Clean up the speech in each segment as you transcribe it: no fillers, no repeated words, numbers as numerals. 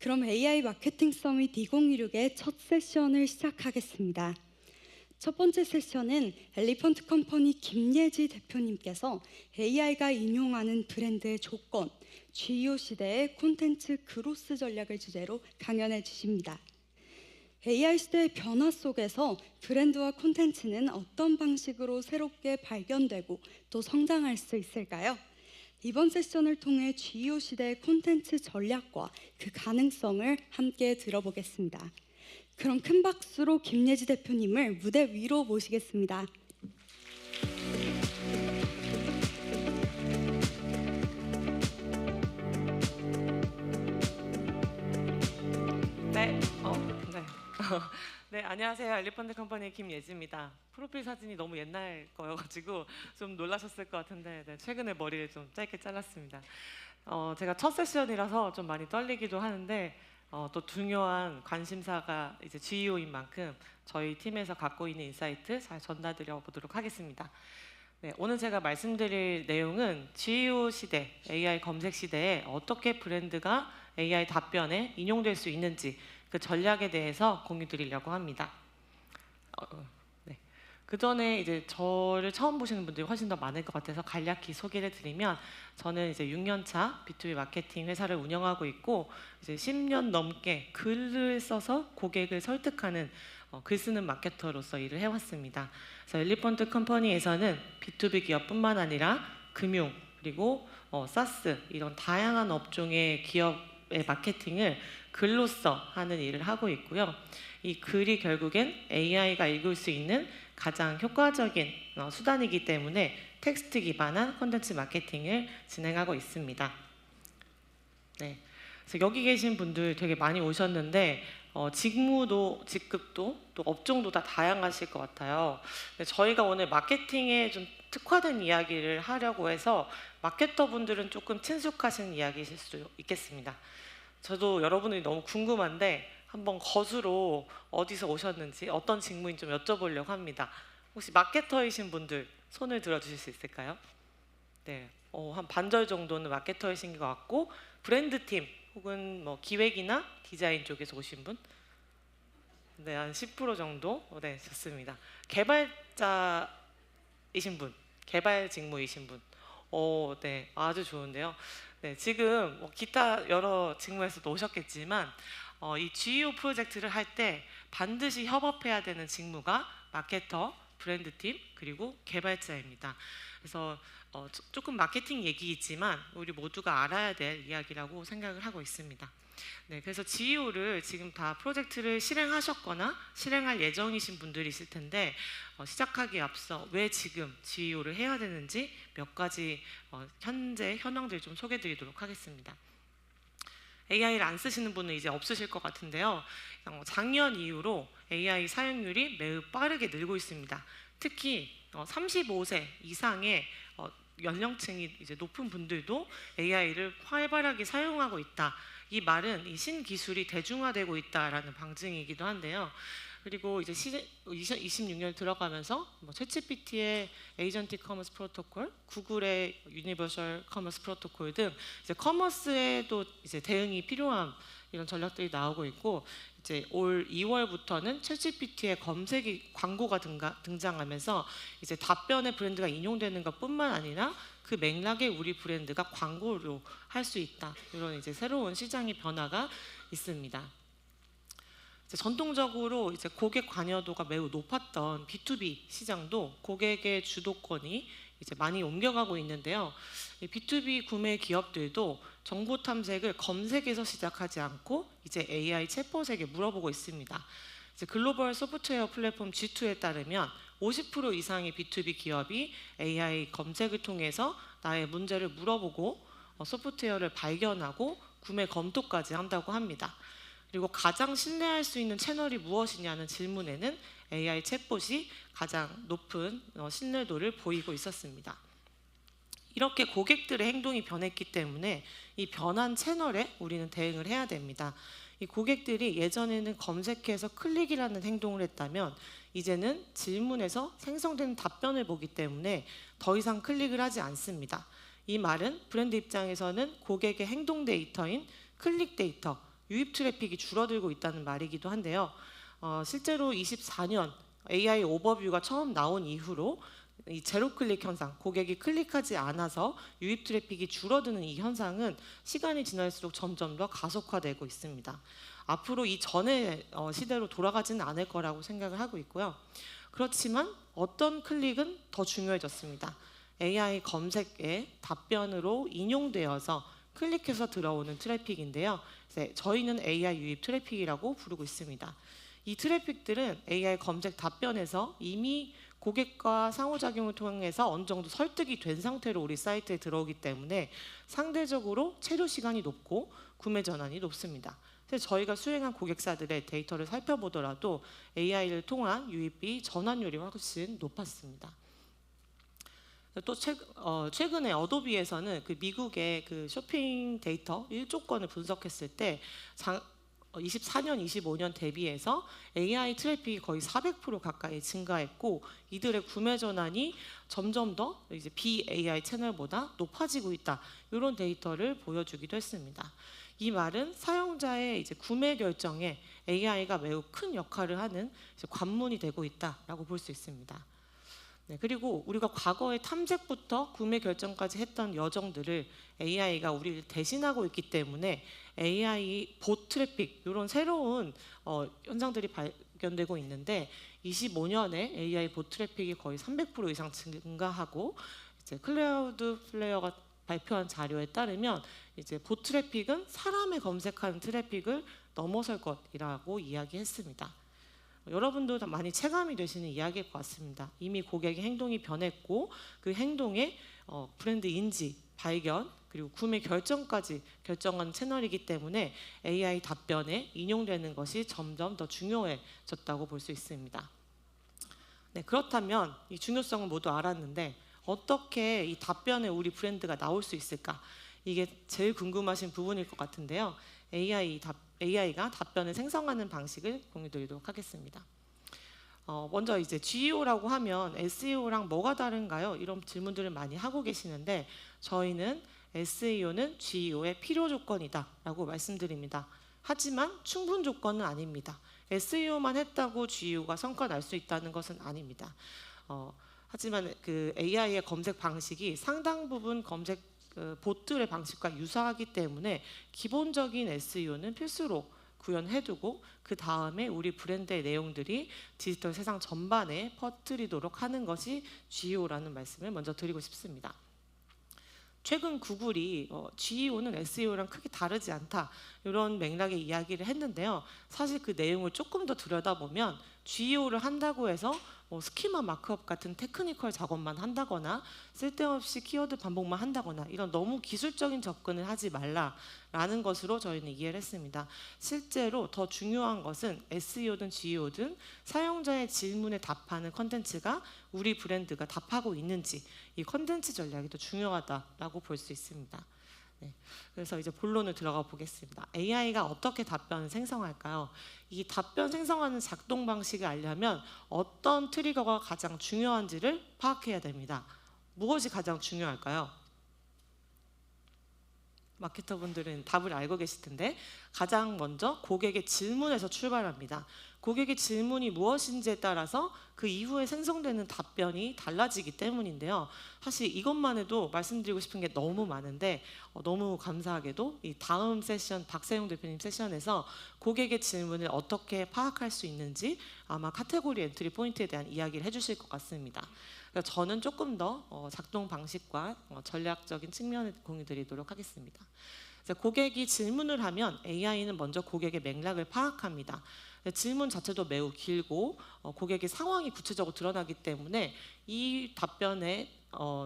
그럼 AI 마케팅 서밋 2016의 첫 세션을 시작하겠습니다. 첫 번째 세션은 엘리펀트 컴퍼니 김예지 대표님께서 AI가 인용하는 브랜드의 조건, GEO 시대의 콘텐츠 그로스 전략을 주제로 강연해 주십니다. AI 시대의 변화 속에서 브랜드와 콘텐츠는 어떤 방식으로 새롭게 발견되고 또 성장할 수 있을까요? 이번 세션을 통해 GEO 시대의 콘텐츠 전략과 그 가능성을 함께 들어보겠습니다. 그럼 큰 박수로 김예지 대표님을 무대 위로 모시겠습니다. 네, 네. 네, 안녕하세요. 엘리펀트 컴퍼니 김예지입니다. 프로필 사진이 너무 옛날 거여가지고 좀 놀라셨을 것 같은데 최근에 머리를 좀 짧게 잘랐습니다. 제가 첫 세션이라서 좀 많이 떨리기도 하는데 또 중요한 관심사가 이제 GEO인 만큼 저희 팀에서 갖고 있는 인사이트 잘 전달드려 보도록 하겠습니다. 네, 오늘 제가 말씀드릴 내용은 GEO 시대, AI 검색 시대에 어떻게 브랜드가 AI 답변에 인용될 수 있는지 그 전략에 대해서 공유 드리려고 합니다. 네. 그 전에 이제 저를 처음 보시는 분들이 훨씬 더 많을 것 같아서 간략히 소개를 드리면 저는 이제 6년차 B2B 마케팅 회사를 운영하고 있고 이제 10년 넘게 글을 써서 고객을 설득하는 글 쓰는 마케터로서 일을 해왔습니다. 그래서 엘리펀트 컴퍼니에서는 B2B 기업뿐만 아니라 금융 그리고 사스 이런 다양한 업종의 기업의 마케팅을 글로써 하는 일을 하고 있고요. 이 글이 결국엔 AI가 읽을 수 있는 가장 효과적인 수단이기 때문에 텍스트 기반한 콘텐츠 마케팅을 진행하고 있습니다. 네. 그래서 여기 계신 분들 되게 많이 오셨는데 직무도 직급도 또 업종도 다 다양하실 것 같아요. 근데 저희가 오늘 마케팅에 좀 특화된 이야기를 하려고 해서 마케터 분들은 조금 친숙하신 이야기이실 수 있겠습니다. 저도 여러분들이 너무 궁금한데 한번 거수로 어디서 오셨는지 어떤 직무인지 좀 여쭤보려고 합니다. 혹시 마케터이신 분들 손을 들어주실 수 있을까요? 네, 한 반절 정도는 마케터이신 것 같고 브랜드팀 혹은 뭐 기획이나 디자인 쪽에서 오신 분? 네, 한 10% 정도? 네, 좋습니다. 개발자이신 분, 개발 직무이신 분. 네, 아주 좋은데요. 네, 지금 기타 여러 직무에서도 오셨겠지만 이 GEO 프로젝트를 할 때 반드시 협업해야 되는 직무가 마케터, 브랜드팀 그리고 개발자입니다. 그래서 조금 마케팅 얘기이지만 우리 모두가 알아야 될 이야기라고 생각을 하고 있습니다. 네, 그래서 GEO를 지금 다 프로젝트를 실행하셨거나 실행할 예정이신 분들이 있을 텐데 시작하기에 앞서 왜 지금 GEO를 해야 되는지 몇 가지 현재 현황들 좀 소개드리도록 하겠습니다. AI를 안 쓰시는 분은 이제 없으실 것 같은데요. 작년 이후로 AI 사용률이 매우 빠르게 늘고 있습니다. 특히 35세 이상의 연령층이 이제 높은 분들도 AI를 활발하게 사용하고 있다. 이 말은 이 신기술이 대중화되고 있다라는 방증이기도 한데요. 그리고 이제 2026년 들어가면서 챗GPT의 에이전틱 커머스 프로토콜, 구글의 유니버설 커머스 프로토콜 등 이제 커머스에도 이제 대응이 필요한 이런 전략들이 나오고 있고 이제 올 2월부터는 챗GPT의 검색이 광고가 등장하면서 이제 답변의 브랜드가 인용되는 것뿐만 아니라 그 맥락에 우리 브랜드가 광고로 할 수 있다. 이런 이제 새로운 시장의 변화가 있습니다. 전통적으로 이제 고객 관여도가 매우 높았던 B2B 시장도 고객의 주도권이 이제 많이 옮겨가고 있는데요. 이 B2B 구매 기업들도 정보 탐색을 검색에서 시작하지 않고 이제 AI 챗봇에게 물어보고 있습니다. 이제 글로벌 소프트웨어 플랫폼 G2에 따르면 50% 이상의 B2B 기업이 AI 검색을 통해서 나의 문제를 물어보고 소프트웨어를 발견하고 구매 검토까지 한다고 합니다. 그리고 가장 신뢰할 수 있는 채널이 무엇이냐는 질문에는 AI 챗봇이 가장 높은 신뢰도를 보이고 있었습니다. 이렇게 고객들의 행동이 변했기 때문에 이 변한 채널에 우리는 대응을 해야 됩니다. 이 고객들이 예전에는 검색해서 클릭이라는 행동을 했다면 이제는 질문에서 생성되는 답변을 보기 때문에 더 이상 클릭을 하지 않습니다. 이 말은 브랜드 입장에서는 고객의 행동 데이터인 클릭 데이터, 유입 트래픽이 줄어들고 있다는 말이기도 한데요. 실제로 24년 AI 오버뷰가 처음 나온 이후로 이 제로 클릭 현상, 고객이 클릭하지 않아서 유입 트래픽이 줄어드는 이 현상은 시간이 지날수록 점점 더 가속화되고 있습니다. 앞으로 이 전의 시대로 돌아가지는 않을 거라고 생각을 하고 있고요. 그렇지만 어떤 클릭은 더 중요해졌습니다. AI 검색의 답변으로 인용되어서 클릭해서 들어오는 트래픽인데요. 저희는 AI 유입 트래픽이라고 부르고 있습니다. 이 트래픽들은 AI 검색 답변에서 이미 고객과 상호작용을 통해서 어느 정도 설득이 된 상태로 우리 사이트에 들어오기 때문에 상대적으로 체류 시간이 높고 구매 전환이 높습니다. 그래서 저희가 수행한 고객사들의 데이터를 살펴보더라도 AI를 통한 유입비 전환율이 훨씬 높았습니다. 또 최근에 어도비에서는 그 미국의 그 쇼핑 데이터 1조 건을 분석했을 때 24년, 25년 대비해서 AI 트래픽이 거의 400% 가까이 증가했고 이들의 구매 전환이 점점 더 이제 BAI 채널보다 높아지고 있다. 이런 데이터를 보여주기도 했습니다. 이 말은 사용자의 이제 구매 결정에 AI가 매우 큰 역할을 하는 이제 관문이 되고 있다라고 볼 수 있습니다. 네, 그리고 우리가 과거에 탐색부터 구매 결정까지 했던 여정들을 AI가 우리를 대신하고 있기 때문에 AI 봇 트래픽 이런 새로운 현상들이 발견되고 있는데 25년에 AI 봇 트래픽이 거의 300% 이상 증가하고 이제 클라우드 플레이어가 발표한 자료에 따르면 이제 봇 트래픽은 사람의 검색하는 트래픽을 넘어설 것이라고 이야기했습니다. 여러분도 많이 체감이 되시는 이야기일 것 같습니다. 이미 고객의 행동이 변했고 그 행동에 브랜드 인지, 발견, 그리고 구매 결정까지 결정하는 채널이기 때문에 AI 답변에 인용되는 것이 점점 더 중요해졌다고 볼 수 있습니다. 네, 그렇다면 이 중요성을 모두 알았는데 어떻게 이 답변에 우리 브랜드가 나올 수 있을까? 이게 제일 궁금하신 부분일 것 같은데요. AI가 답변을 생성하는 방식을 공유드리도록 하겠습니다. 먼저 이제 GEO라고 하면 SEO랑 뭐가 다른가요? 이런 질문들을 많이 하고 계시는데 저희는 SEO는 GEO의 필요 조건이다라고 말씀드립니다. 하지만 충분 조건은 아닙니다. SEO만 했다고 GEO가 성과 날 수 있다는 것은 아닙니다. 하지만 그 AI의 검색 방식이 상당 부분 검색 봇들의 방식과 유사하기 때문에 기본적인 SEO는 필수로 구현해두고 그 다음에 우리 브랜드의 내용들이 디지털 세상 전반에 퍼뜨리도록 하는 것이 GEO라는 말씀을 먼저 드리고 싶습니다. 최근 구글이 GEO는 SEO랑 크게 다르지 않다 이런 맥락의 이야기를 했는데요. 사실 그 내용을 조금 더 들여다보면 GEO를 한다고 해서 스키마 마크업 같은 테크니컬 작업만 한다거나 쓸데없이 키워드 반복만 한다거나 이런 너무 기술적인 접근을 하지 말라라는 것으로 저희는 이해를 했습니다. 실제로 더 중요한 것은 SEO든 GEO든 사용자의 질문에 답하는 컨텐츠가 우리 브랜드가 답하고 있는지 이 컨텐츠 전략이 더 중요하다라고 볼 수 있습니다. 네, 그래서 이제 본론을 들어가 보겠습니다. AI가 어떻게 답변을 생성할까요? 이 답변 생성하는 작동 방식을 알려면 어떤 트리거가 가장 중요한지를 파악해야 됩니다. 무엇이 가장 중요할까요? 마케터분들은 답을 알고 계실 텐데 가장 먼저 고객의 질문에서 출발합니다. 고객의 질문이 무엇인지에 따라서 그 이후에 생성되는 답변이 달라지기 때문인데요. 사실 이것만 해도 말씀드리고 싶은 게 너무 많은데 너무 감사하게도 이 다음 세션 박세용 대표님 세션에서 고객의 질문을 어떻게 파악할 수 있는지 아마 카테고리 엔트리 포인트에 대한 이야기를 해주실 것 같습니다. 그래서 저는 조금 더 작동 방식과 전략적인 측면을 공유드리도록 하겠습니다. 고객이 질문을 하면 AI는 먼저 고객의 맥락을 파악합니다. 질문 자체도 매우 길고 고객의 상황이 구체적으로 드러나기 때문에 이 답변에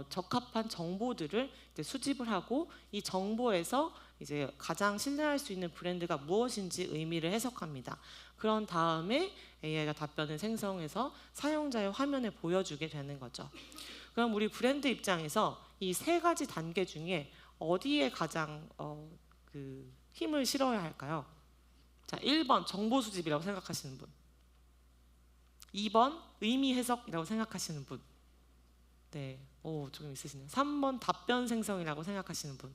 적합한 정보들을 이제 수집을 하고 이 정보에서 이제 가장 신뢰할 수 있는 브랜드가 무엇인지 의미를 해석합니다. 그런 다음에 AI가 답변을 생성해서 사용자의 화면에 보여주게 되는 거죠. 그럼 우리 브랜드 입장에서 이 세 가지 단계 중에 어디에 가장 힘을 실어야 할까요? 자, 1번 정보 수집이라고 생각하시는 분, 2번 의미 해석이라고 생각하시는 분, 네, 조금 있으시네요. 3번 답변 생성이라고 생각하시는 분,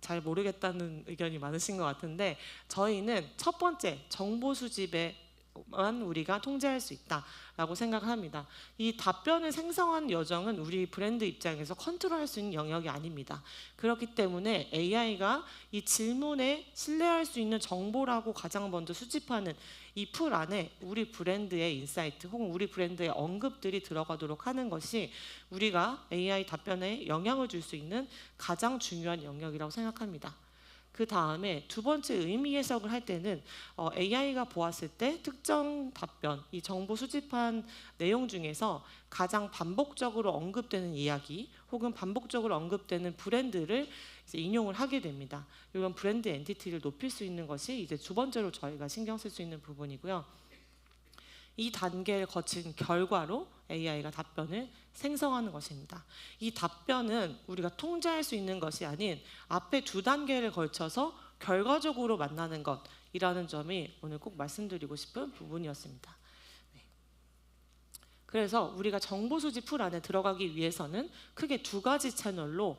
잘 모르겠다는 의견이 많으신 것 같은데 저희는 첫 번째 정보 수집에만 우리가 통제할 수 있다라고 생각합니다. 이 답변을 생성하는 여정은 우리 브랜드 입장에서 컨트롤할 수 있는 영역이 아닙니다. 그렇기 때문에 AI가 이 질문에 신뢰할 수 있는 정보라고 가장 먼저 수집하는 이 풀 안에 우리 브랜드의 인사이트 혹은 우리 브랜드의 언급들이 들어가도록 하는 것이 우리가 AI 답변에 영향을 줄 수 있는 가장 중요한 영역이라고 생각합니다. 그 다음에 두 번째 의미 해석을 할 때는 AI가 보았을 때 특정 답변, 이 정보 수집한 내용 중에서 가장 반복적으로 언급되는 이야기 혹은 반복적으로 언급되는 브랜드를 이제 인용을 하게 됩니다. 이런 브랜드 엔티티를 높일 수 있는 것이 이제 두 번째로 저희가 신경 쓸 수 있는 부분이고요. 이 단계를 거친 결과로 AI가 답변을 생성하는 것입니다. 이 답변은 우리가 통제할 수 있는 것이 아닌 앞에 두 단계를 걸쳐서 결과적으로 만나는 것이라는 점이 오늘 꼭 말씀드리고 싶은 부분이었습니다. 네. 그래서 우리가 정보 수집 풀 안에 들어가기 위해서는 크게 두 가지 채널로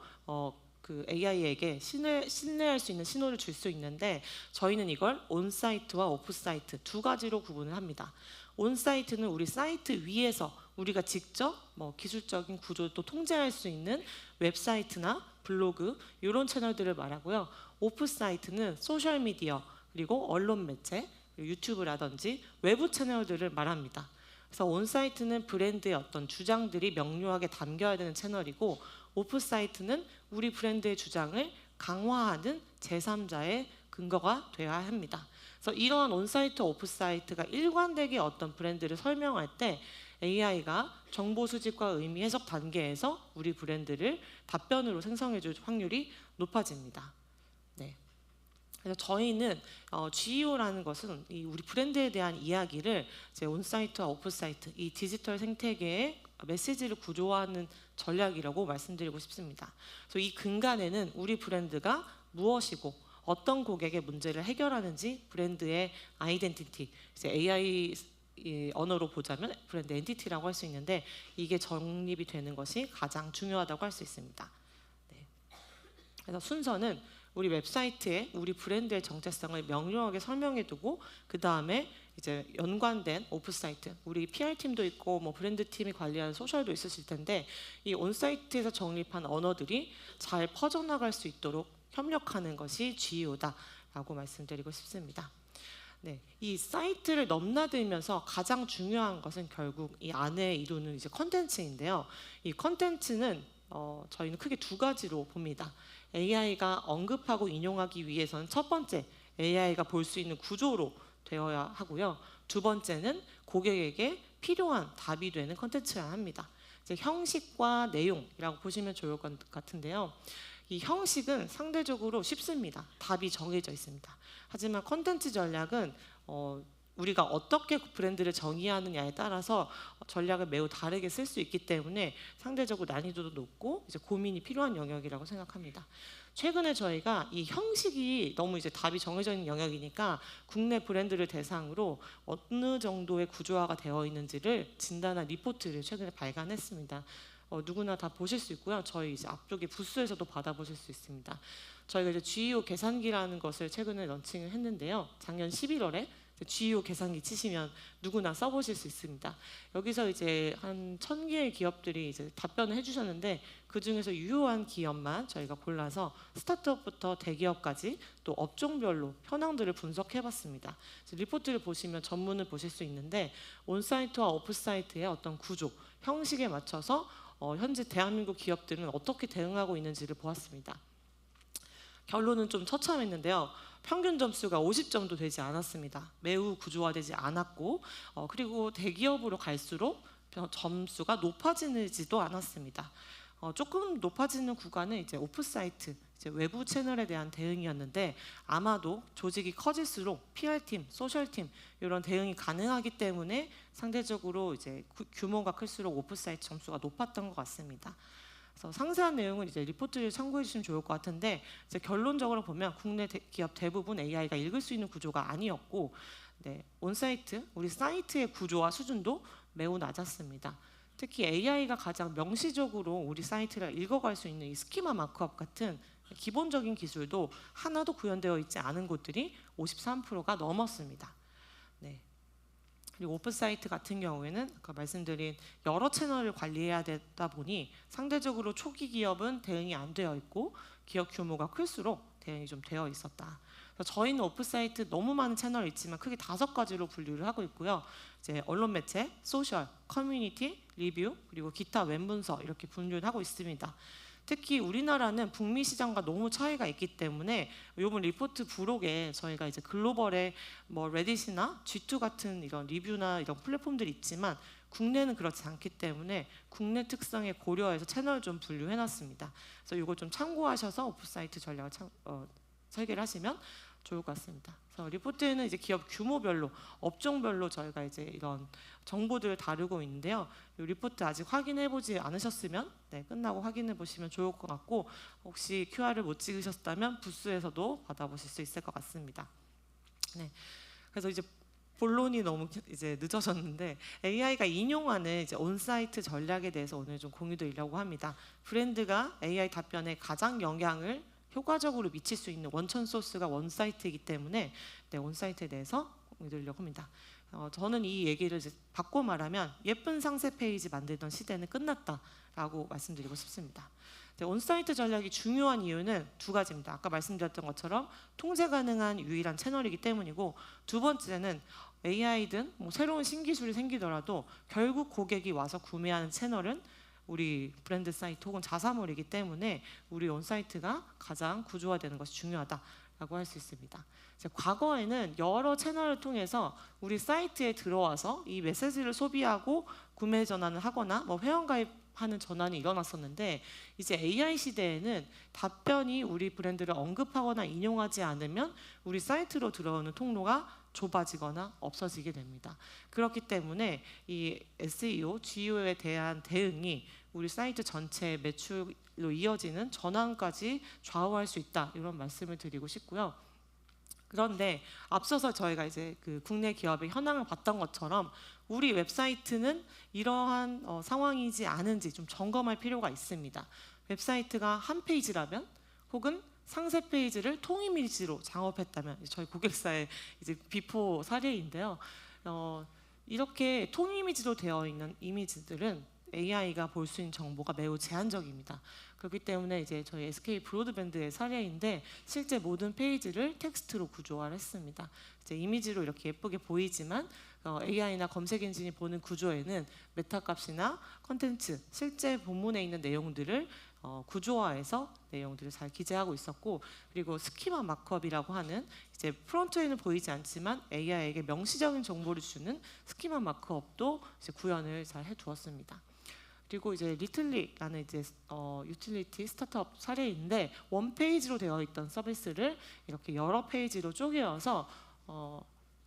그 AI에게 신뢰할 수 있는 신호를 줄 수 있는데 저희는 이걸 온사이트와 오프사이트 두 가지로 구분을 합니다. 온사이트는 우리 사이트 위에서 우리가 직접 기술적인 구조도 통제할 수 있는 웹사이트나 블로그 이런 채널들을 말하고요. 오프사이트는 소셜미디어 그리고 언론 매체 유튜브라든지 외부 채널들을 말합니다. 그래서 온사이트는 브랜드의 어떤 주장들이 명료하게 담겨야 되는 채널이고 오프사이트는 우리 브랜드의 주장을 강화하는 제3자의 근거가 되어야 합니다. 그래서 이러한 온사이트, 오프사이트가 일관되게 어떤 브랜드를 설명할 때 AI가 정보 수집과 의미 해석 단계에서 우리 브랜드를 답변으로 생성해 줄 확률이 높아집니다. 네. 그래서 저희는 GEO라는 것은 이 우리 브랜드에 대한 이야기를 이제 온사이트와 오프사이트 이 디지털 생태계의 메시지를 구조화하는 전략이라고 말씀드리고 싶습니다. 그래서 이 근간에는 우리 브랜드가 무엇이고 어떤 고객의 문제를 해결하는지 브랜드의 아이덴티티, 이제 AI 언어로 보자면 브랜드 엔티티라고 할 수 있는데 이게 정립이 되는 것이 가장 중요하다고 할 수 있습니다. 네. 그래서 순서는 우리 웹사이트에 우리 브랜드의 정체성을 명료하게 설명해두고 그 다음에 이제 연관된 오프사이트, 우리 PR 팀도 있고 브랜드 팀이 관리하는 소셜도 있으실 텐데 이 온사이트에서 정립한 언어들이 잘 퍼져나갈 수 있도록 협력하는 것이 GEO다라고 말씀드리고 싶습니다. 네, 이 사이트를 넘나들면서 가장 중요한 것은 결국 이 안에 이루는 이제 컨텐츠인데요. 이 컨텐츠는 저희는 크게 두 가지로 봅니다. AI가 언급하고 인용하기 위해서는 첫 번째 AI가 볼 수 있는 구조로 되어야 하고요. 두 번째는 고객에게 필요한 답이 되는 컨텐츠라 합니다. 이제 형식과 내용이라고 보시면 좋을 것 같은데요. 이 형식은 상대적으로 쉽습니다. 답이 정해져 있습니다. 하지만 컨텐츠 전략은 우리가 어떻게 브랜드를 정의하느냐에 따라서 전략을 매우 다르게 쓸 수 있기 때문에 상대적으로 난이도도 높고 이제 고민이 필요한 영역이라고 생각합니다. 최근에 저희가 이 형식이 너무 이제 답이 정해져 있는 영역이니까 국내 브랜드를 대상으로 어느 정도의 구조화가 되어 있는지를 진단한 리포트를 최근에 발간했습니다. 누구나 다 보실 수 있고요. 저희 이제 앞쪽에 부스에서도 받아보실 수 있습니다. 저희가 이제 GEO 계산기라는 것을 최근에 런칭을 했는데요. 작년 11월에 GEO 계산기 치시면 누구나 써보실 수 있습니다. 여기서 이제 한 1000개의 기업들이 이제 답변을 해주셨는데 그 중에서 유효한 기업만 저희가 골라서 스타트업부터 대기업까지 또 업종별로 현황들을 분석해봤습니다. 리포트를 보시면 전문을 보실 수 있는데 온사이트와 오프사이트의 어떤 구조, 형식에 맞춰서 현재 대한민국 기업들은 어떻게 대응하고 있는지를 보았습니다. 결론은 좀 처참했는데요. 평균 점수가 50점도 되지 않았습니다. 매우 구조화되지 않았고 그리고 대기업으로 갈수록 점수가 높아지지도 않았습니다. 조금 높아지는 구간은 이제 오프사이트, 이제 외부 채널에 대한 대응이었는데 아마도 조직이 커질수록 PR팀, 소셜팀 이런 대응이 가능하기 때문에 상대적으로 이제 규모가 클수록 오프사이트 점수가 높았던 것 같습니다. 그래서 상세한 내용은 이제 리포트를 참고해 주시면 좋을 것 같은데 이제 결론적으로 보면 국내 기업 대부분 AI가 읽을 수 있는 구조가 아니었고 네, 온사이트, 우리 사이트의 구조와 수준도 매우 낮았습니다. 특히 AI가 가장 명시적으로 우리 사이트를 읽어갈 수 있는 이 스키마 마크업 같은 기본적인 기술도 하나도 구현되어 있지 않은 곳들이 53%가 넘었습니다. 네. 그리고 오프사이트 같은 경우에는 아까 말씀드린 여러 채널을 관리해야 되다 보니 상대적으로 초기 기업은 대응이 안 되어 있고 기업 규모가 클수록 대응이 좀 되어 있었다. 그래서 저희는 오프사이트 너무 많은 채널이 있지만 크게 5가지로 분류를 하고 있고요. 이제 언론 매체, 소셜, 커뮤니티, 리뷰, 그리고 기타 웹문서 이렇게 분류를 하고 있습니다. 특히 우리나라는 북미 시장과 너무 차이가 있기 때문에 이번 리포트 부록에 저희가 이제 글로벌에 뭐 레딧이나 G2 같은 이런 리뷰나 이런 플랫폼들이 있지만 국내는 그렇지 않기 때문에 국내 특성에 고려해서 채널을 좀 분류해놨습니다. 그래서 이거 좀 참고하셔서 오프사이트 전략을 설계를 하시면 좋을 것 같습니다. 그래서 리포트에는 이제 기업 규모별로, 업종별로 저희가 이제 이런 정보들을 다루고 있는데요. 이 리포트 아직 확인해보지 않으셨으면 끝나고 확인해보시면 좋을 것 같고 혹시 QR을 못 찍으셨다면 부스에서도 받아보실 수 있을 것 같습니다. 네, 그래서 이제 본론이 너무 이제 늦어졌는데 AI가 인용하는 이제 온사이트 전략에 대해서 오늘 좀 공유드리려고 합니다. 브랜드가 AI 답변에 가장 영향을 효과적으로 미칠 수 있는 원천 소스가 원사이트이기 때문에 원사이트에 대해서 공유드리려고 합니다. 저는 이 얘기를 이제 바꿔 말하면 예쁜 상세 페이지 만들던 시대는 끝났다라고 말씀드리고 싶습니다. 온사이트 전략이 중요한 이유는 2가지입니다. 아까 말씀드렸던 것처럼 통제 가능한 유일한 채널이기 때문이고 두 번째는 AI든 뭐 새로운 신기술이 생기더라도 결국 고객이 와서 구매하는 채널은 우리 브랜드 사이트 혹은 자사몰이기 때문에 우리 온사이트가 가장 구조화되는 것이 중요하다라고 할 수 있습니다. 과거에는 여러 채널을 통해서 우리 사이트에 들어와서 이 메시지를 소비하고 구매 전환을 하거나 뭐 회원가입하는 전환이 일어났었는데 이제 AI 시대에는 답변이 우리 브랜드를 언급하거나 인용하지 않으면 우리 사이트로 들어오는 통로가 좁아지거나 없어지게 됩니다. 그렇기 때문에 이 SEO, GEO에 대한 대응이 우리 사이트 전체 매출로 이어지는 전환까지 좌우할 수 있다 이런 말씀을 드리고 싶고요. 그런데 앞서서 저희가 이제 그 국내 기업의 현황을 봤던 것처럼 우리 웹사이트는 이러한 상황이지 않은지 좀 점검할 필요가 있습니다. 웹사이트가 한 페이지라면 혹은 상세 페이지를 통이미지로 작업했다면 저희 고객사의 이제 비포 사례인데요. 이렇게 통이미지로 되어 있는 이미지들은 AI가 볼 수 있는 정보가 매우 제한적입니다. 그렇기 때문에 이제 저희 SK 브로드밴드의 사례인데 실제 모든 페이지를 텍스트로 구조화를 했습니다. 이제 이미지로 이렇게 예쁘게 보이지만 AI나 검색 엔진이 보는 구조에는 메타 값이나 컨텐츠, 실제 본문에 있는 내용들을 구조화해서 내용들을 잘 기재하고 있었고 그리고 스키마 마크업이라고 하는 이제 프론트에는 보이지 않지만 AI에게 명시적인 정보를 주는 스키마 마크업도 이제 구현을 잘 해두었습니다. 그리고 이제 리틀리라는 이제 유틸리티 스타트업 사례인데 원 페이지로 되어 있던 서비스를 이렇게 여러 페이지로 쪼개어서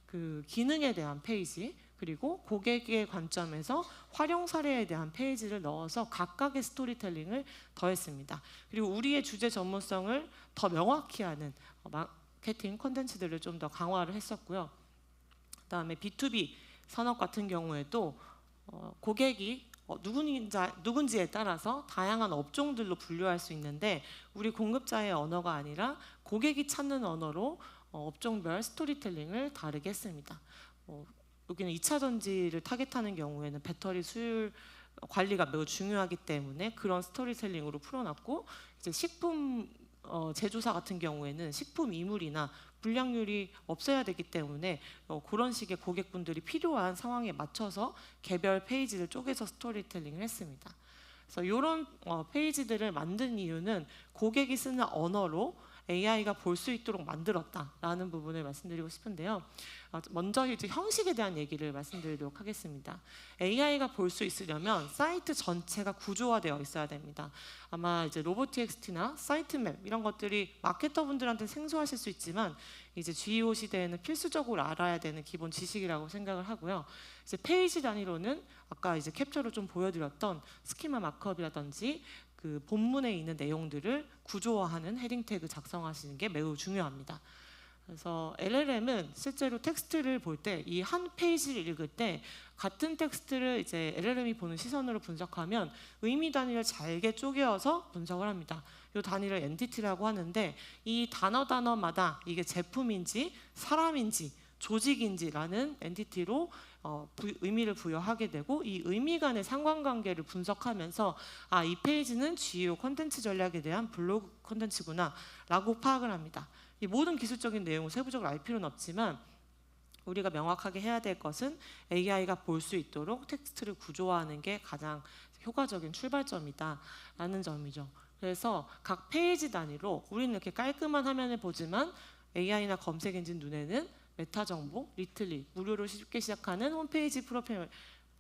그 기능에 대한 페이지 그리고 고객의 관점에서 활용 사례에 대한 페이지를 넣어서 각각의 스토리텔링을 더했습니다. 그리고 우리의 주제 전문성을 더 명확히 하는 마케팅 콘텐츠들을 좀 더 강화를 했었고요. 그다음에 B2B 산업 같은 경우에도 고객이 누군지에 따라서 다양한 업종들로 분류할 수 있는데 우리 공급자의 언어가 아니라 고객이 찾는 언어로 업종별 스토리텔링을 다르게 했습니다. 여기는 2차 전지를 타겟하는 경우에는 배터리 수율 관리가 매우 중요하기 때문에 그런 스토리텔링으로 풀어놨고 이제 식품 제조사 같은 경우에는 식품 이물이나 불량률이 없어야 되기 때문에 그런 식의 고객분들이 필요한 상황에 맞춰서 개별 페이지를 쪼개서 스토리텔링을 했습니다. 그래서 이런 페이지들을 만든 이유는 고객이 쓰는 언어로 AI가 볼 수 있도록 만들었다라는 부분을 말씀드리고 싶은데요. 먼저 이제 형식에 대한 얘기를 말씀드리도록 하겠습니다. AI가 볼 수 있으려면 사이트 전체가 구조화되어 있어야 됩니다. 아마 이제 로보TXT나 사이트맵 이런 것들이 마케터분들한테 생소하실 수 있지만 이제 GEO 시대에는 필수적으로 알아야 되는 기본 지식이라고 생각을 하고요. 이제 페이지 단위로는 아까 이제 캡처로 좀 보여드렸던 스키마 마크업이라든지 그 본문에 있는 내용들을 구조화하는 헤딩 태그 작성하시는 게 매우 중요합니다. 그래서 LLM은 실제로 텍스트를 볼 때 이 한 페이지를 읽을 때 같은 텍스트를 이제 LLM이 보는 시선으로 분석하면 의미 단위를 잘게 쪼개어서 분석을 합니다. 이 단위를 엔티티라고 하는데 이 단어마다 이게 제품인지 사람인지 조직인지라는 엔티티로 의미를 부여하게 되고 이 의미 간의 상관관계를 분석하면서 이 페이지는 GEO 콘텐츠 전략에 대한 블로그 콘텐츠구나 라고 파악을 합니다. 이 모든 기술적인 내용을 세부적으로 알 필요는 없지만 우리가 명확하게 해야 될 것은 AI가 볼 수 있도록 텍스트를 구조화하는 게 가장 효과적인 출발점이다라는 점이죠. 그래서 각 페이지 단위로 우리는 이렇게 깔끔한 화면을 보지만 AI나 검색 엔진 눈에는 메타 정보, 리틀리, 무료로 쉽게 시작하는 홈페이지 프로필을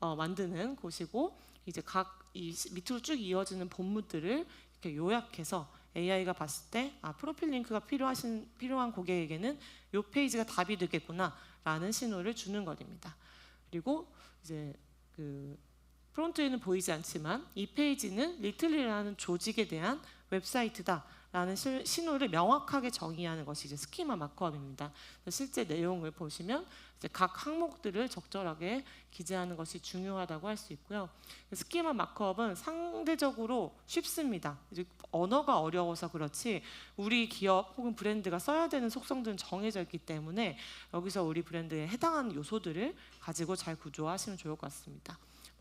만드는 곳이고 이제 각 이 밑으로 쭉 이어지는 본문들을 이렇게 요약해서 AI가 봤을 때 프로필 링크가 필요한 고객에게는 이 페이지가 답이 되겠구나라는 신호를 주는 것입니다. 그리고 이제 그 프론트에는 보이지 않지만 이 페이지는 리틀리라는 조직에 대한 웹사이트다라는 신호를 명확하게 정의하는 것이 이제 스키마 마크업입니다. 실제 내용을 보시면 이제 각 항목들을 적절하게 기재하는 것이 중요하다고 할 수 있고요. 스키마 마크업은 상대적으로 쉽습니다. 이제 언어가 어려워서 그렇지 우리 기업 혹은 브랜드가 써야 되는 속성들은 정해져 있기 때문에 여기서 우리 브랜드에 해당하는 요소들을 가지고 잘 구조화하시면 좋을 것 같습니다.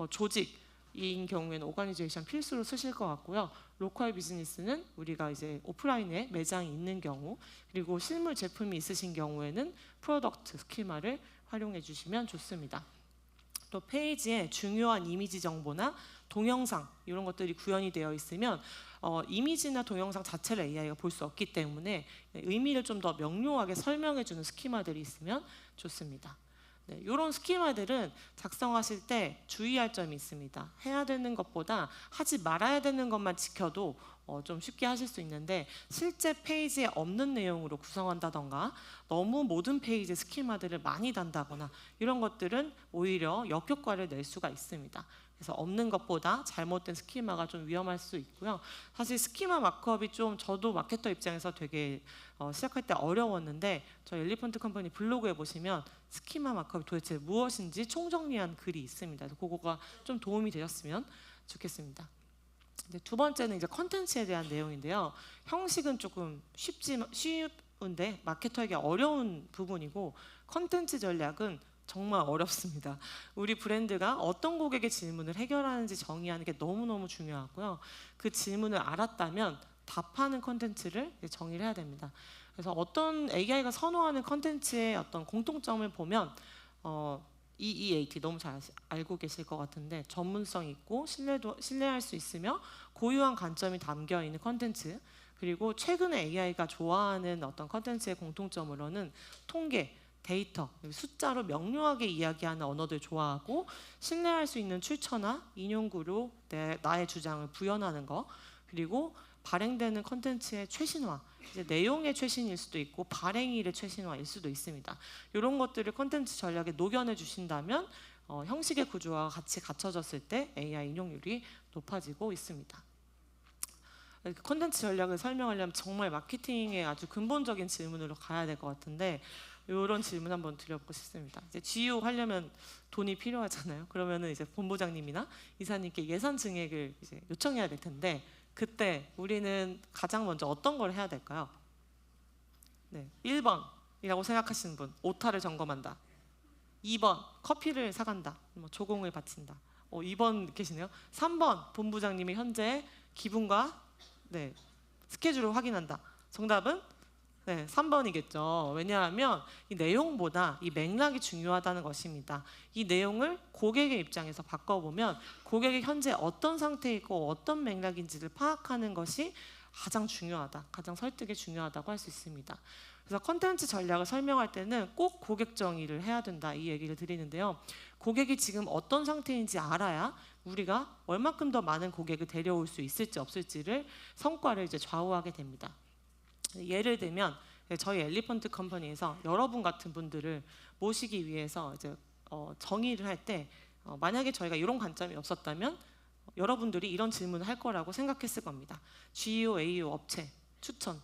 조직인 경우에는 오가니제이션 필수로 쓰실 것 같고요. 로컬 비즈니스는 우리가 이제 오프라인에 매장이 있는 경우, 그리고 실물 제품이 있으신 경우에는 프로덕트 스키마를 활용해 주시면 좋습니다. 또 페이지에 중요한 이미지 정보나 동영상 이런 것들이 구현이 되어 있으면 이미지나 동영상 자체를 AI가 볼 수 없기 때문에 의미를 좀 더 명료하게 설명해 주는 스키마들이 있으면 좋습니다. 이런 스키마들은 작성하실 때 주의할 점이 있습니다. 해야 되는 것보다 하지 말아야 되는 것만 지켜도 좀 쉽게 하실 수 있는데 실제 페이지에 없는 내용으로 구성한다던가 너무 모든 페이지에 스키마들을 많이 단다거나 이런 것들은 오히려 역효과를 낼 수가 있습니다. 그래서 없는 것보다 잘못된 스키마가 좀 위험할 수 있고요. 사실 스키마 마크업이 좀 저도 마케터 입장에서 되게 시작할 때 어려웠는데 저희 엘리펀트 컴퍼니 블로그에 보시면 스키마 마크업이 도대체 무엇인지 총정리한 글이 있습니다. 그래서 그거가 좀 도움이 되셨으면 좋겠습니다. 두 번째는 이제 컨텐츠에 대한 내용인데요. 형식은 조금 쉬운데 마케터에게 어려운 부분이고 컨텐츠 전략은 정말 어렵습니다. 우리 브랜드가 어떤 고객의 질문을 해결하는지 정의하는 게 너무너무 중요하고요. 그 질문을 알았다면 답하는 컨텐츠를 정의를 해야 됩니다. 그래서 어떤 AI가 선호하는 컨텐츠의 어떤 공통점을 보면 EEAT 너무 잘 알고 계실 것 같은데 전문성 있고 신뢰할 수 있으며 고유한 관점이 담겨 있는 컨텐츠, 그리고 최근에 AI가 좋아하는 어떤 컨텐츠의 공통점으로는 통계, 데이터, 숫자로 명료하게 이야기하는 언어들 좋아하고 신뢰할 수 있는 출처나 인용구로 나의 주장을 부연하는 거, 그리고 발행되는 컨텐츠의 최신화, 이제 내용의 최신일 수도 있고 발행일의 최신화일 수도 있습니다. 이런 것들을 컨텐츠 전략에 녹여내 주신다면 형식의 구조와 같이 갖춰졌을 때 AI 인용률이 높아지고 있습니다. 컨텐츠 전략을 설명하려면 정말 마케팅의 아주 근본적인 질문으로 가야 될 것 같은데 이런 질문 한번 드려보고 싶습니다. 이제 GEO 하려면 돈이 필요하잖아요. 그러면은 이제 본부장님이나 이사님께 예산 증액을 이제 요청해야 될 텐데 그때 우리는 가장 먼저 어떤 걸 해야 될까요? 1번이라고 생각하시는 분, 오타를 점검한다. 2번, 커피를 사간다. 조공을 바친다. 2번 계시네요. 3번, 본부장님이 현재 기분과 스케줄을 확인한다. 정답은 3번이겠죠. 왜냐하면 이 내용보다 이 맥락이 중요하다는 것입니다. 이 내용을 고객의 입장에서 바꿔보면 고객이 현재 어떤 상태이고 어떤 맥락인지를 파악하는 것이 가장 중요하다, 가장 설득에 중요하다고 할 수 있습니다. 그래서 컨텐츠 전략을 설명할 때는 꼭 고객 정의를 해야 된다, 이 얘기를 드리는데요. 고객이 지금 어떤 상태인지 알아야 우리가 얼마큼 더 많은 고객을 데려올 수 있을지 없을지를 성과를 이제 좌우하게 됩니다. 예를 들면 저희 엘리펀트 컴퍼니에서 여러분 같은 분들을 모시기 위해서 이제 정의를 할 때 만약에 저희가 이런 관점이 없었다면 여러분들이 이런 질문을 할 거라고 생각했을 겁니다. GEO, AEO 업체 추천,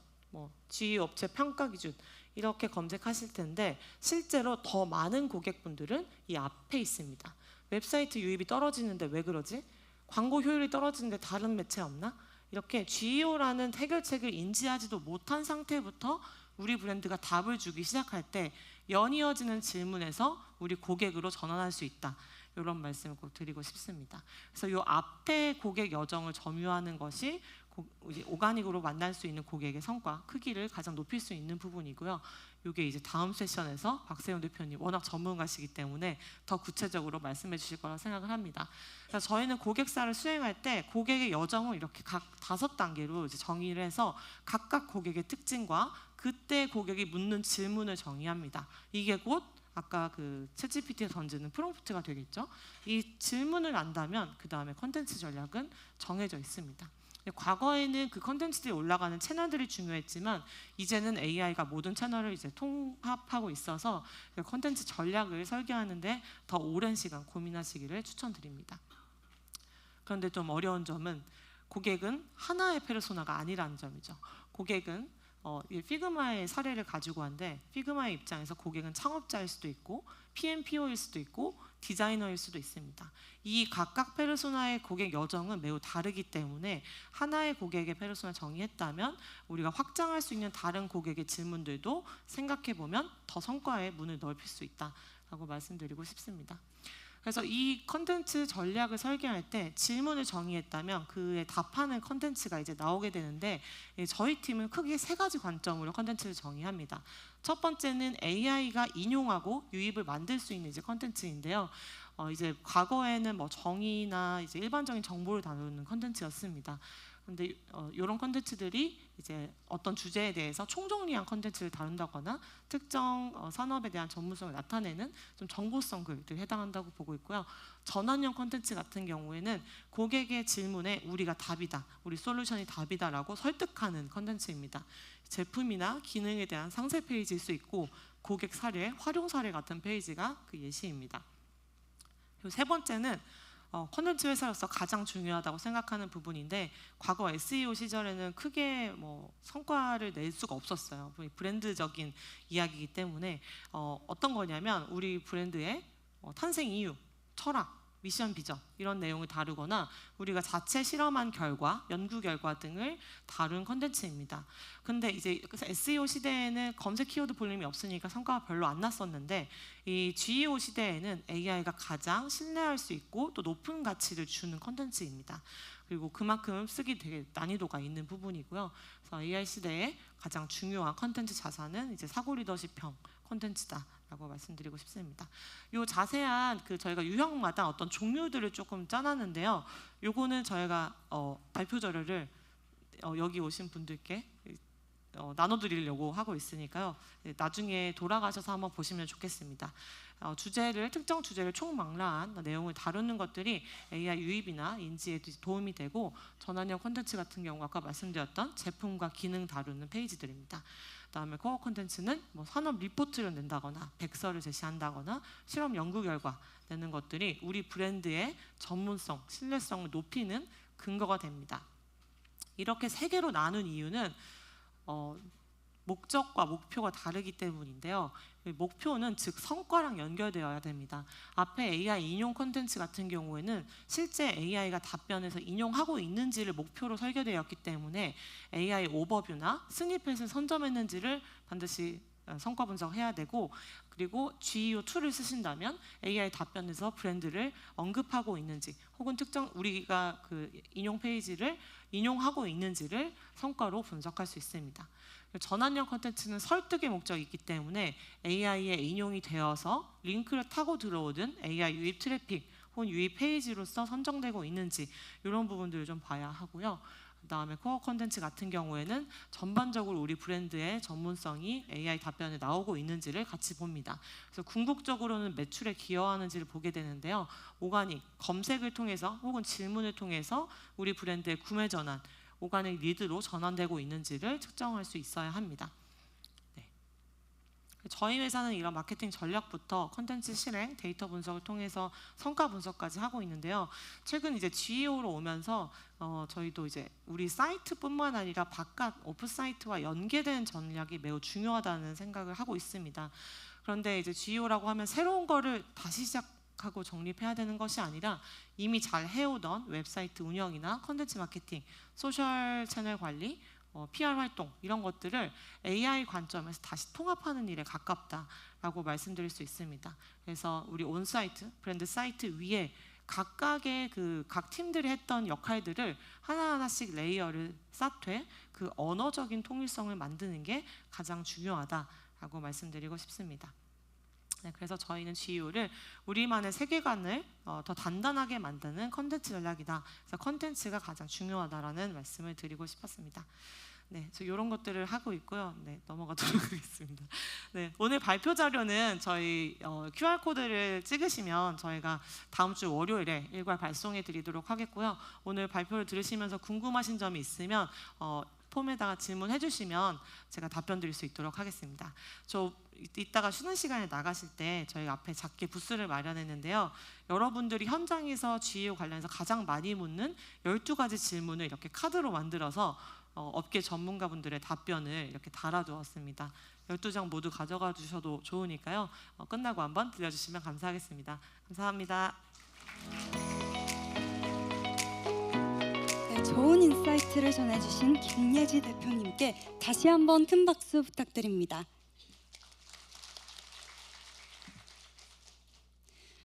GEO 업체 평가 기준 이렇게 검색하실 텐데 실제로 더 많은 고객분들은 이 앞에 있습니다. 웹사이트 유입이 떨어지는데 왜 그러지? 광고 효율이 떨어지는데 다른 매체 없나? 이렇게 GEO라는 해결책을 인지하지도 못한 상태부터 우리 브랜드가 답을 주기 시작할 때 연이어지는 질문에서 우리 고객으로 전환할 수 있다. 이런 말씀을 꼭 드리고 싶습니다. 그래서 이 앞에 고객 여정을 점유하는 것이 이제 오가닉으로 만날 수 있는 고객의 성과 크기를 가장 높일 수 있는 부분이고요. 이게 이제 다음 세션에서 박세훈 대표님 워낙 전문가시기 때문에 더 구체적으로 말씀해 주실 거라 생각을 합니다. 그래서 저희는 고객사를 수행할 때 고객의 여정을 이렇게 각 5단계로 이제 정의를 해서 각각 고객의 특징과 그때 고객이 묻는 질문을 정의합니다. 이게 곧 아까 그 챗GPT에 던지는 프롬프트가 되겠죠. 이 질문을 안다면 그 다음에 컨텐츠 전략은 정해져 있습니다. 과거에는 그 컨텐츠들이 올라가는 채널들이 중요했지만 이제는 AI가 모든 채널을 이제 통합하고 있어서 컨텐츠 전략을 설계하는데 더 오랜 시간 고민하시기를 추천드립니다. 그런데 좀 어려운 점은 고객은 하나의 페르소나가 아니라는 점이죠. 고객은 이 피그마의 사례를 가지고 왔는데 피그마의 입장에서 고객은 창업자일 수도 있고 PMPO일 수도 있고 디자이너일 수도 있습니다. 이 각각 페르소나의 고객 여정은 매우 다르기 때문에 하나의 고객의 페르소나 정의했다면 우리가 확장할 수 있는 다른 고객의 질문들도 생각해보면 더 성과의 문을 넓힐 수 있다라고 말씀드리고 싶습니다. 그래서 이 컨텐츠 전략을 설계할 때 질문을 정의했다면 그에 답하는 컨텐츠가 이제 나오게 되는데 저희 팀은 크게 3가지 관점으로 컨텐츠를 정의합니다. 첫 번째는 AI가 인용하고 유입을 만들 수 있는 이제 컨텐츠인데요. 이제 과거에는 뭐 정의나 이제 일반적인 정보를 다루는 컨텐츠였습니다. 근데 이런 컨텐츠들이 이제 어떤 주제에 대해서 총정리한 컨텐츠를 다룬다거나 특정 산업에 대한 전문성을 나타내는 좀 정보성 글들에 해당한다고 보고 있고요. 전환형 컨텐츠 같은 경우에는 고객의 질문에 우리가 답이다, 우리 솔루션이 답이다라고 설득하는 컨텐츠입니다. 제품이나 기능에 대한 상세 페이지일 수 있고 고객 사례, 활용 사례 같은 페이지가 그 예시입니다. 그리고 3번째는 콘텐츠 회사로서 가장 중요하다고 생각하는 부분인데 과거 SEO 시절에는 크게 뭐 성과를 낼 수가 없었어요. 브랜드적인 이야기이기 때문에 어떤 거냐면 우리 브랜드의 탄생 이유, 철학, 미션, 비전 이런 내용을 다루거나 우리가 자체 실험한 결과, 연구 결과 등을 다룬 컨텐츠입니다. 근데 이제 SEO 시대에는 검색 키워드 볼륨이 없으니까 성과가 별로 안 났었는데 이 GEO 시대에는 AI가 가장 신뢰할 수 있고 또 높은 가치를 주는 컨텐츠입니다. 그리고 그만큼 쓰기 되게 난이도가 있는 부분이고요. 그래서 AI 시대에 가장 중요한 컨텐츠 자산은 이제 사고 리더십형 콘텐츠다라고 말씀드리고 싶습니다. 요 자세한 저희가 유형마다 어떤 종류들을 조금 짜놨는데요. 요거는 저희가 발표 자료를 여기 오신 분들께 나눠드리려고 하고 있으니까요. 나중에 돌아가셔서 한번 보시면 좋겠습니다. 특정 주제를 총망라한 내용을 다루는 것들이 AI 유입이나 인지에 도움이 되고 전환형 콘텐츠 같은 경우 아까 말씀드렸던 제품과 기능 다루는 페이지들입니다. 그다음에 코어 콘텐츠는 뭐 산업 리포트를 낸다거나 백서를 제시한다거나 실험 연구 결과 내는 것들이 우리 브랜드의 전문성, 신뢰성을 높이는 근거가 됩니다. 이렇게 3개로 나눈 이유는 목적과 목표가 다르기 때문인데요. 목표는 즉 성과랑 연결되어야 됩니다. 앞에 AI 인용 콘텐츠 같은 경우에는 실제 AI가 답변해서 인용하고 있는지를 목표로 설계되었기 때문에 AI 오버뷰나 스니펫을 선점했는지를 반드시 성과 분석해야 되고 그리고 GEO 툴을 쓰신다면 AI 답변에서 브랜드를 언급하고 있는지 혹은 특정 우리가 그 인용 페이지를 인용하고 있는지를 성과로 분석할 수 있습니다. 전환형 컨텐츠는 설득의 목적이 있기 때문에 AI에 인용이 되어서 링크를 타고 들어오든 AI 유입 트래픽 혹은 유입 페이지로서 선정되고 있는지 이런 부분들을 좀 봐야 하고요. 그다음에 코어 컨텐츠 같은 경우에는 전반적으로 우리 브랜드의 전문성이 AI 답변에 나오고 있는지를 같이 봅니다. 그래서 궁극적으로는 매출에 기여하는지를 보게 되는데요. 오가닉, 검색을 통해서 혹은 질문을 통해서 우리 브랜드의 구매 전환, 오가닉 리드로 전환되고 있는지를 측정할 수 있어야 합니다. 네. 저희 회사는 이런 마케팅 전략부터 컨텐츠 실행, 데이터 분석을 통해서 성과 분석까지 하고 있는데요. 최근 이제 GEO로 오면서 저희도 이제 우리 사이트뿐만 아니라 바깥 오프 사이트와 연계된 전략이 매우 중요하다는 생각을 하고 있습니다. 그런데 이제 GEO라고 하면 새로운 거를 다시 하고 정립해야 되는 것이 아니라 이미 잘 해오던 웹사이트 운영이나 컨텐츠 마케팅, 소셜 채널 관리, PR 활동 이런 것들을 AI 관점에서 다시 통합하는 일에 가깝다라고 말씀드릴 수 있습니다. 그래서 우리 온사이트, 브랜드 사이트 위에 각각의 각 팀들이 했던 역할들을 하나하나씩 레이어를 쌓되 그 언어적인 통일성을 만드는 게 가장 중요하다라고 말씀드리고 싶습니다. 네, 그래서 저희는 GEO를 우리만의 세계관을 더 단단하게 만드는 컨텐츠 전략이다. 그래서 컨텐츠가 가장 중요하다라는 말씀을 드리고 싶었습니다. 네, 저 이런 것들을 하고 있고요. 네, 넘어가도록 하겠습니다. 네, 오늘 발표 자료는 저희 QR 코드를 찍으시면 저희가 다음 주 월요일에 일괄 발송해 드리도록 하겠고요. 오늘 발표를 들으시면서 궁금하신 점이 있으면 폼에다가 질문해 주시면 제가 답변 드릴 수 있도록 하겠습니다. 저 이따가 쉬는 시간에 나가실 때 저희 앞에 작게 부스를 마련했는데요. 여러분들이 현장에서 GEO 관련해서 가장 많이 묻는 12가지 질문을 이렇게 카드로 만들어서 업계 전문가분들의 답변을 이렇게 달아두었습니다. 12장 모두 가져가 주셔도 좋으니까요. 끝나고 한번 들려주시면 감사하겠습니다. 감사합니다. 네, 좋은 인사이트를 전해주신 김예지 대표님께 다시 한번 큰 박수 부탁드립니다.